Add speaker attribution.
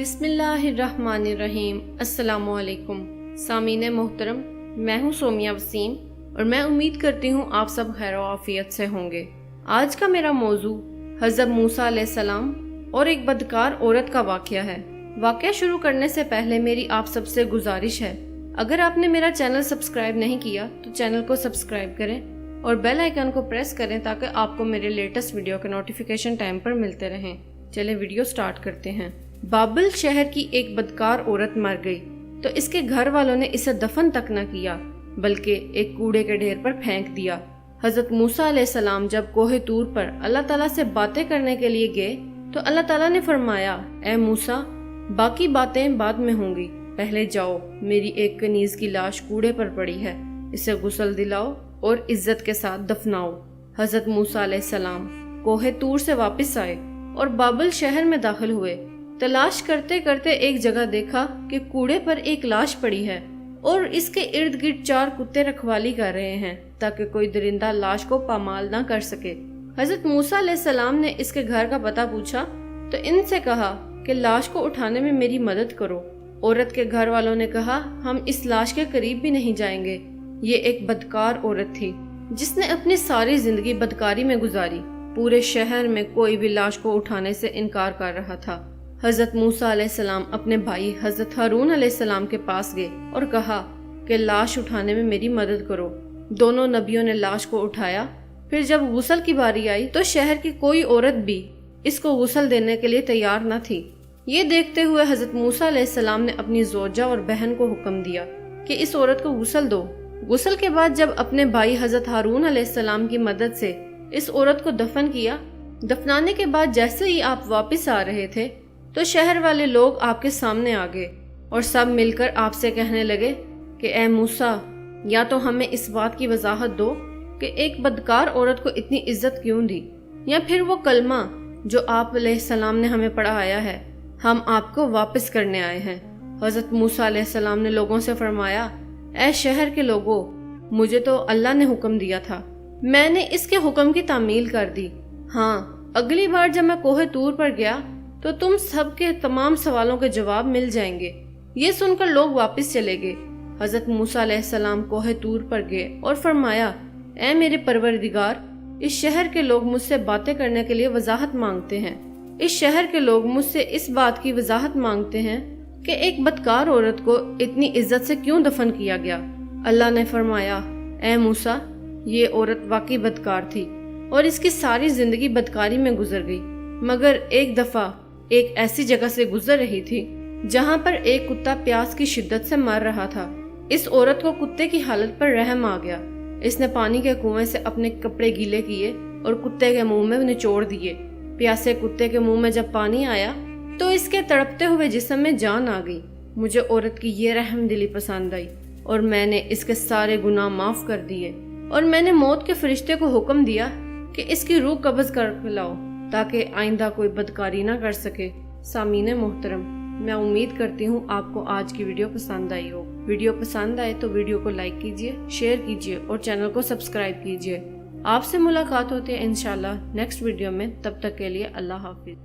Speaker 1: بسم اللہ الرحمن الرحیم۔ السلام علیکم سامعین محترم، میں ہوں سومیہ وسیم اور میں امید کرتی ہوں آپ سب خیر و عافیت سے ہوں گے۔ آج کا میرا موضوع حضرت موسیٰ علیہ السلام اور ایک بدکار عورت کا واقعہ ہے۔ واقعہ شروع کرنے سے پہلے میری آپ سب سے گزارش ہے، اگر آپ نے میرا چینل سبسکرائب نہیں کیا تو چینل کو سبسکرائب کریں اور بیل آئیکن کو پریس کریں تاکہ آپ کو میرے لیٹسٹ ویڈیو کے نوٹیفیکیشن ٹائم پر ملتے رہیں۔ چلیں ویڈیو سٹارٹ کرتے ہیں۔ بابل شہر کی ایک بدکار عورت مر گئی تو اس کے گھر والوں نے اسے دفن تک نہ کیا بلکہ ایک کوڑے کے ڈھیر پر پھینک دیا۔ حضرت موسیٰ علیہ السلام جب کوہ طور پر اللہ تعالیٰ سے باتیں کرنے کے لیے گئے تو اللہ تعالیٰ نے فرمایا، اے موسیٰ، باقی باتیں بعد میں ہوں گی، پہلے جاؤ، میری ایک کنیز کی لاش کوڑے پر پڑی ہے، اسے غسل دلاؤ اور عزت کے ساتھ دفناؤ۔ حضرت موسیٰ علیہ السلام کوہ طور سے واپس آئے اور بابل شہر میں داخل ہوئے۔ تلاش کرتے کرتے ایک جگہ دیکھا کہ کوڑے پر ایک لاش پڑی ہے اور اس کے ارد گرد 4 کتے رکھوالی کر رہے ہیں تاکہ کوئی درندہ لاش کو پامال نہ کر سکے۔ حضرت موسیٰ علیہ السلام نے اس کے گھر کا پتہ پوچھا تو ان سے کہا کہ لاش کو اٹھانے میں میری مدد کرو۔ عورت کے گھر والوں نے کہا، ہم اس لاش کے قریب بھی نہیں جائیں گے۔ یہ ایک بدکار عورت تھی جس نے اپنی ساری زندگی بدکاری میں گزاری۔ پورے شہر میں کوئی بھی لاش کو اٹھانے سے انکار کر رہا تھا۔ حضرت موسیٰ علیہ السلام اپنے بھائی حضرت ہارون علیہ السلام کے پاس گئے اور کہا کہ لاش اٹھانے میں میری مدد کرو۔ دونوں نبیوں نے لاش کو اٹھایا۔ پھر جب غسل کی باری آئی تو شہر کی کوئی عورت بھی اس کو غسل دینے کے لیے تیار نہ تھی۔ یہ دیکھتے ہوئے حضرت موسیٰ علیہ السلام نے اپنی زوجہ اور بہن کو حکم دیا کہ اس عورت کو غسل دو۔ غسل کے بعد جب اپنے بھائی حضرت ہارون علیہ السلام کی مدد سے اس عورت کو دفن کیا، دفنانے کے بعد جیسے ہی آپ واپس آ رہے تھے تو شہر والے لوگ آپ کے سامنے آ گئے اور سب مل کر آپ سے کہنے لگے کہ اے موسیٰ، یا تو ہمیں اس بات کی وضاحت دو کہ ایک بدکار عورت کو اتنی عزت کیوں دی، یا پھر وہ کلمہ جو آپ علیہ السلام نے ہمیں پڑھایا ہے ہم آپ کو واپس کرنے آئے ہیں۔ حضرت موسیٰ علیہ السلام نے لوگوں سے فرمایا، اے شہر کے لوگوں، مجھے تو اللہ نے حکم دیا تھا، میں نے اس کے حکم کی تعمیل کر دی۔ ہاں، اگلی بار جب میں کوہ طور پر گیا تو تم سب کے تمام سوالوں کے جواب مل جائیں گے۔ یہ سن کر لوگ واپس چلے گئے۔ حضرت موسیٰ علیہ السلام کوہ طور پر گئے اور فرمایا، اے میرے پروردگار، اس شہر کے لوگ مجھ سے باتیں کرنے کے لیے وضاحت مانگتے ہیں۔ اس شہر کے لوگ مجھ سے اس بات کی وضاحت مانگتے ہیں کہ ایک بدکار عورت کو اتنی عزت سے کیوں دفن کیا گیا۔ اللہ نے فرمایا، اے موسیٰ، یہ عورت واقعی بدکار تھی اور اس کی ساری زندگی بدکاری میں گزر گئی، مگر ایک دفعہ ایک ایسی جگہ سے گزر رہی تھی جہاں پر ایک کتا پیاس کی شدت سے مر رہا تھا۔ اس عورت کو کتے کی حالت پر رحم آ گیا۔ اس نے پانی کے کنویں سے اپنے کپڑے گیلے کیے اور کتے کے منہ میں نچوڑ دیے۔ پیاسے کتے کے منہ میں جب پانی آیا تو اس کے تڑپتے ہوئے جسم میں جان آ گئی۔ مجھے عورت کی یہ رحم دلی پسند آئی اور میں نے اس کے سارے گناہ معاف کر دیے، اور میں نے موت کے فرشتے کو حکم دیا کہ اس کی روح قبض کر لاؤ تاکہ آئندہ کوئی بدکاری نہ کر سکے۔ سامعین محترم، میں امید کرتی ہوں آپ کو آج کی ویڈیو پسند آئی ہو۔ ویڈیو پسند آئے تو ویڈیو کو لائک کیجئے، شیئر کیجئے اور چینل کو سبسکرائب کیجئے۔ آپ سے ملاقات ہوتی ہے انشاءاللہ نیکسٹ ویڈیو میں، تب تک کے لیے اللہ حافظ۔